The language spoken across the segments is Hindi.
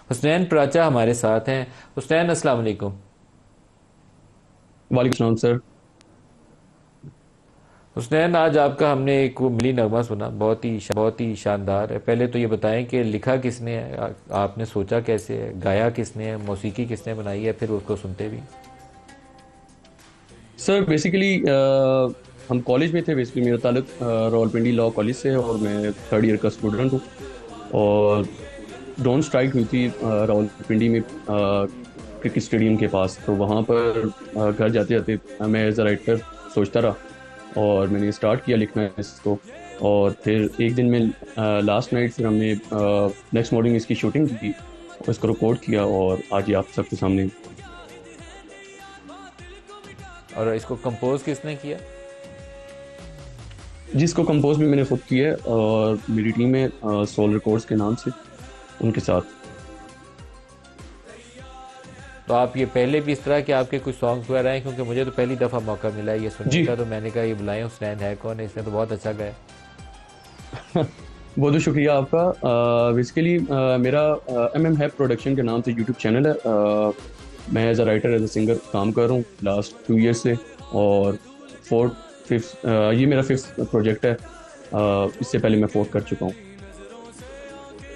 हुसनैन प्राचा हमारे साथ हैं। हुसनैन, अस्सलाम वालेकुम। वालेकुम सलाम सर। हुसनैन, आज आपका हमने एक वो मिली नगमा सुना, बहुत ही शानदार है। पहले तो ये बताएं कि लिखा किसने है, आपने सोचा कैसे है, गाया किसने है, मौसीकी किसने बनाई है, फिर उसको सुनते भी। सर बेसिकली हम कॉलेज में थे। बेसिकली मेरा ताल्लुक रावलपिंडी लॉ कॉलेज से है और मैं थर्ड ईयर का स्टूडेंट हूँ। और ड्रोन स्ट्राइक हुई थी रावलपिंडी में क्रिकेट स्टेडियम के पास। तो वहाँ पर घर जाते जाते मैं एज अ राइटर सोचता रहा और मैंने स्टार्ट किया लिखना इसको। और फिर एक दिन में लास्ट नाइट फिर हमने नेक्स्ट मॉर्निंग इसकी शूटिंग की और इसको रिकॉर्ड किया और आज ये आप सबके सामने। और इसको कंपोज किसने किया? जिसको कंपोज भी मैंने खुद किया है और मेरी टीम है सोल रिकॉर्ड्स के नाम से, उनके साथ। तो आप ये पहले भी इस तरह के आपके कुछ सॉन्ग्स वगैरह हैं? क्योंकि मुझे तो पहली दफ़ा मौका मिला है ये सुनने जी। का, तो मैंने कहा ये बुलाएं, हुसनैन है कौन है, इसने तो बहुत अच्छा गाया। बहुत बहुत शुक्रिया आपका। बेसिकली मेरा MMHapp प्रोडक्शन के नाम से यूट्यूब चैनल है। मैं as a writer as a singer काम कर रहा हूँ लास्ट 2 ईयर से। और फोर्थ फिफ्थ ये मेरा फिफ्थ प्रोजेक्ट है। इससे पहले मैं फोर्थ कर चुका हूँ।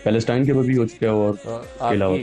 पैलेस्टाइन के ऊपर भी हो चुका है और तो के आपकी अलावा